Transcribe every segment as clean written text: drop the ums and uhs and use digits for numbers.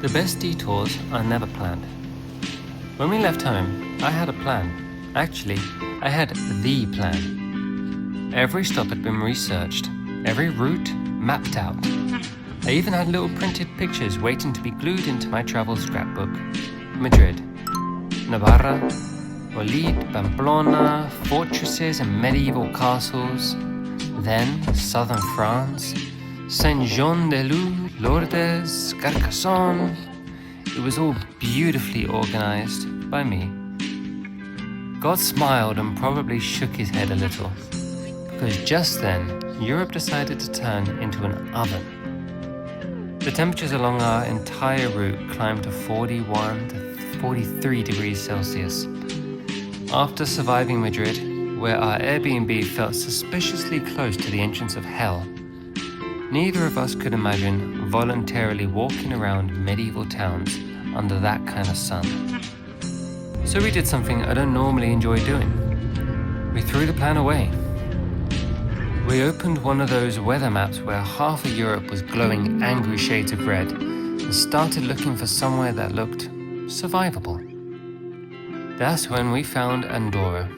The best detours are never planned. When we left home, I had a plan. Actually, I had the plan. Every stop had been researched, every route mapped out. I even had little printed pictures waiting to be glued into my travel scrapbook. Madrid, Navarra, Olid, Pamplona, fortresses and medieval castles. Then southern France, Saint-Jean-de-Luz, Lourdes, Carcassonne. It was all beautifully organized by me. God smiled and probably shook his head a little, because just then Europe decided to turn into an oven. The temperatures along our entire route climbed to 41 to 43 degrees Celsius. After surviving Madrid, where our Airbnb felt suspiciously close to the entrance of hell, neither of us could imagine voluntarily walking around medieval towns under that kind of sun. So we did something I don't normally enjoy doing. We threw the plan away. We opened one of those weather maps where half of Europe was glowing angry shades of red and started looking for somewhere that looked survivable. That's when we found Andorra.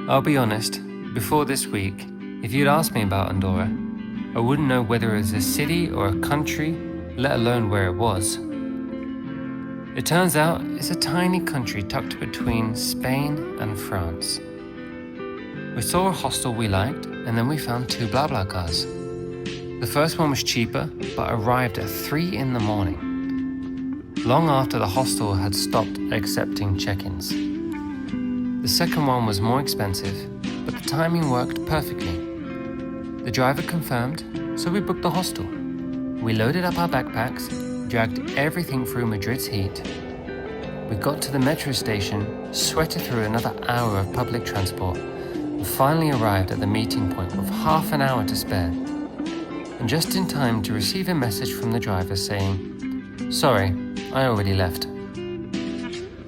I'll be honest, before this week, if you'd asked me about Andorra, I wouldn't know whether it was a city or a country, let alone where it was. It turns out it's a tiny country tucked between Spain and France. We saw a hostel we liked, and then we found 2 BlaBlaCars. The first one was cheaper, but arrived at 3 in the morning, long after the hostel had stopped accepting check-ins. The second one was more expensive, but the timing worked perfectly. The driver confirmed, so we booked the hostel. We loaded up our backpacks, dragged everything through Madrid's heat. We got to the metro station, sweated through another hour of public transport, and finally arrived at the meeting point with half an hour to spare. And just in time to receive a message from the driver saying, "Sorry, I already left."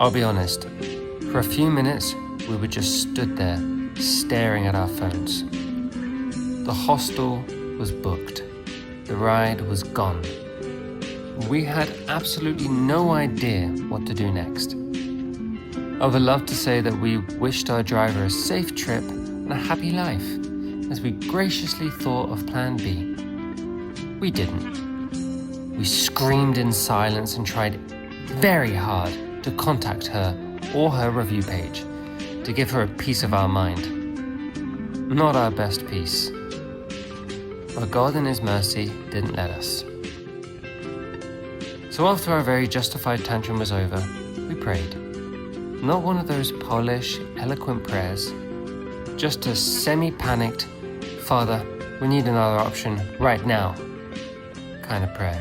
I'll be honest, for a few minutes we were just stood there, staring at our phones. The hostel was booked. The ride was gone. We had absolutely no idea what to do next. I would love to say that we wished our driver a safe trip and a happy life, as we graciously thought of Plan B. We didn't. We screamed in silence and tried very hard to contact her or her review page to give her a piece of our mind. Not our best piece. But God in His mercy didn't let us. So after our very justified tantrum was over, we prayed. Not one of those Polish, eloquent prayers, just a semi-panicked, "Father, we need another option right now" kind of prayer.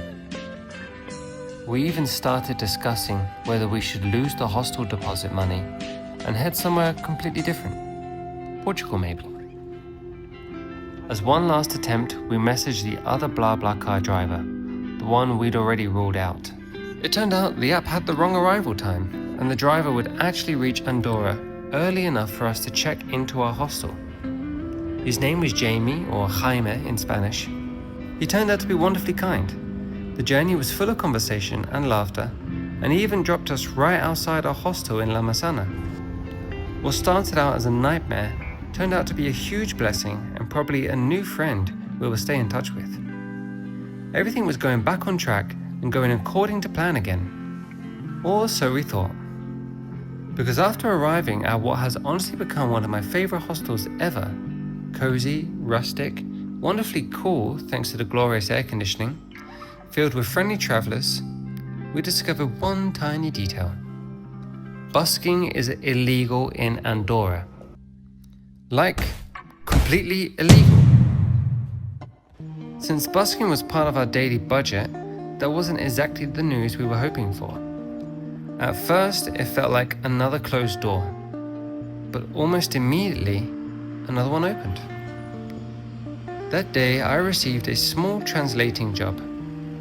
We even started discussing whether we should lose the hostel deposit money and head somewhere completely different. Portugal maybe. As one last attempt, we messaged the other BlaBlaCar driver, the one we'd already ruled out. It turned out the app had the wrong arrival time, and the driver would actually reach Andorra early enough for us to check into our hostel. His name was Jamie, or Jaime in Spanish. He turned out to be wonderfully kind. The journey was full of conversation and laughter, and he even dropped us right outside our hostel in La Massana. What started out as a nightmare turned out to be a huge blessing and probably a new friend we will stay in touch with. Everything was going back on track and going according to plan again. Or so we thought. Because after arriving at what has honestly become one of my favorite hostels ever, cozy, rustic, wonderfully cool thanks to the glorious air conditioning, filled with friendly travelers, we discovered one tiny detail. Busking is illegal in Andorra. Like, completely illegal. Since busking was part of our daily budget, that wasn't exactly the news we were hoping for. At first, it felt like another closed door, but almost immediately, another one opened. That day, I received a small translating job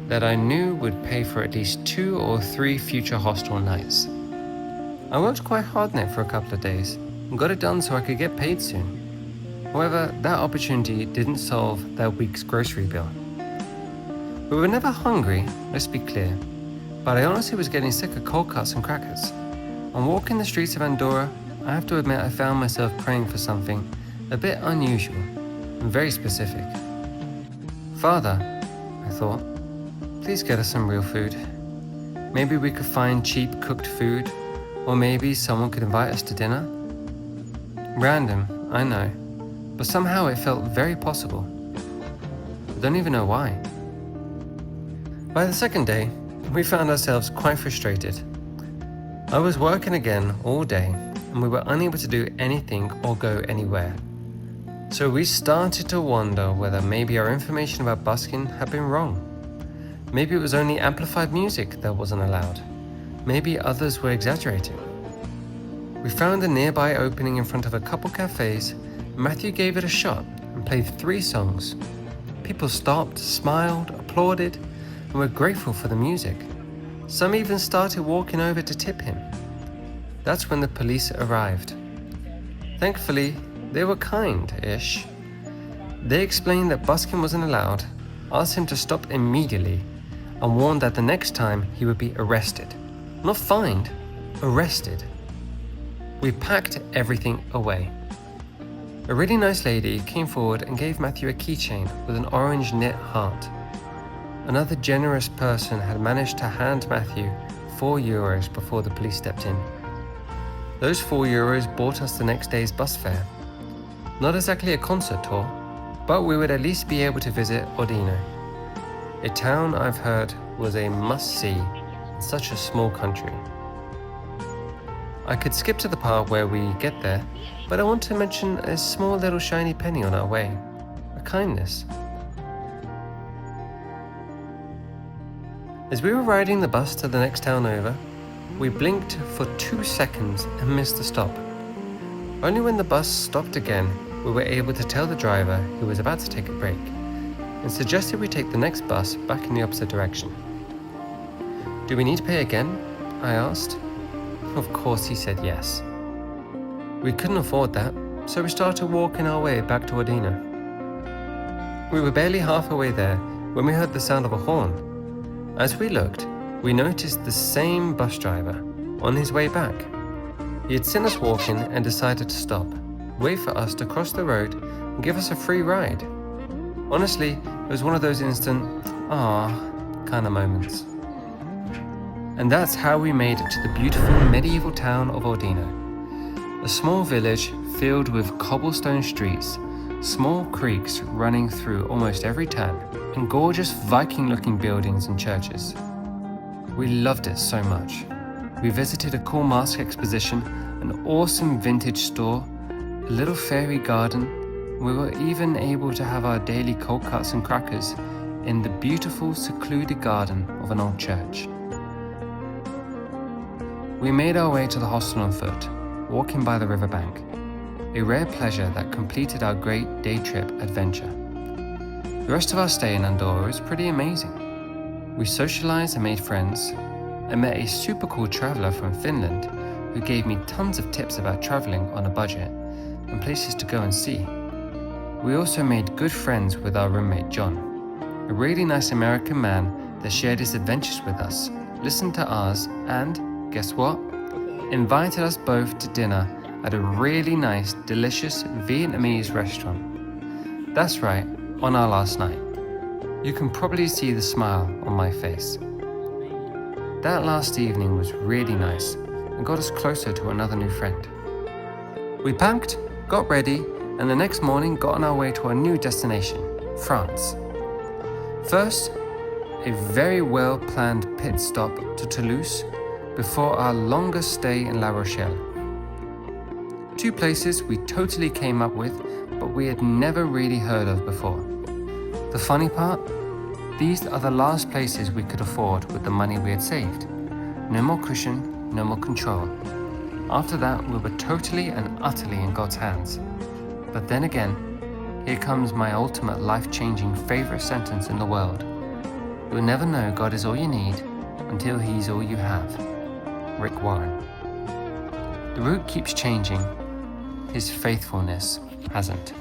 that I knew would pay for at least 2 or 3 future hostel nights. I worked quite hard on it for a couple of days and got it done so I could get paid soon. However, that opportunity didn't solve that week's grocery bill. We were never hungry, let's be clear, but I honestly was getting sick of cold cuts and crackers. On walking the streets of Andorra, I have to admit I found myself praying for something a bit unusual and very specific. Father, I thought, please get us some real food. Maybe we could find cheap cooked food, or maybe someone could invite us to dinner. Random, I know, but somehow it felt very possible. I don't even know why. By the second day, we found ourselves quite frustrated. I was working again all day, and we were unable to do anything or go anywhere. So we started to wonder whether maybe our information about busking had been wrong. Maybe it was only amplified music that wasn't allowed. Maybe others were exaggerating. We found a nearby opening in front of a couple cafes. Matthew gave it a shot and played 3 songs. People stopped, smiled, applauded, and were grateful for the music. Some even started walking over to tip him. That's when the police arrived. Thankfully, they were kind-ish. They explained that busking wasn't allowed, asked him to stop immediately, and warned that the next time he would be arrested. Not fined, arrested. We packed everything away. A really nice lady came forward and gave Matthew a keychain with an orange knit heart. Another generous person had managed to hand Matthew €4 before the police stepped in. Those €4 bought us the next day's bus fare. Not exactly a concert tour, but we would at least be able to visit Ordino, a town I've heard was a must-see in such a small country. I could skip to the part where we get there, but I want to mention a small little shiny penny on our way, a kindness. As we were riding the bus to the next town over, we blinked for 2 seconds and missed the stop. Only when the bus stopped again, we were able to tell the driver, who was about to take a break, and suggested we take the next bus back in the opposite direction. Do we need to pay again? I asked. Of course he said yes. We couldn't afford that, so we started walking our way back to Ordino. We were barely halfway there when we heard the sound of a horn. As we looked, we noticed the same bus driver on his way back. He had seen us walking and decided to stop, wait for us to cross the road and give us a free ride. Honestly, it was one of those instant, "ah" kind of moments. And that's how we made it to the beautiful medieval town of Ordino. A small village filled with cobblestone streets, small creeks running through almost every turn, and gorgeous Viking-looking buildings and churches. We loved it so much. We visited a cool mask exposition, an awesome vintage store, a little fairy garden. We were even able to have our daily cold cuts and crackers in the beautiful, secluded garden of an old church. We made our way to the hostel on foot, walking by the riverbank, a rare pleasure that completed our great day trip adventure. The rest of our stay in Andorra was pretty amazing. We socialized and made friends. I met a super cool traveler from Finland who gave me tons of tips about traveling on a budget and places to go and see. We also made good friends with our roommate John, a really nice American man that shared his adventures with us, listened to ours, and guess what? Invited us both to dinner at a really nice, delicious Vietnamese restaurant. That's right, on our last night. You can probably see the smile on my face. That last evening was really nice and got us closer to another new friend. We packed, got ready, and the next morning got on our way to our new destination, France. First, a very well-planned pit stop to Toulouse before our longest stay in La Rochelle. 2 places we totally came up with, but we had never really heard of before. The funny part? These are the last places we could afford with the money we had saved. No more cushion, no more control. After that, we were totally and utterly in God's hands. But then again, here comes my ultimate life-changing favorite sentence in the world. You'll never know God is all you need until He's all you have. Rick Warren. The route keeps changing. His faithfulness hasn't.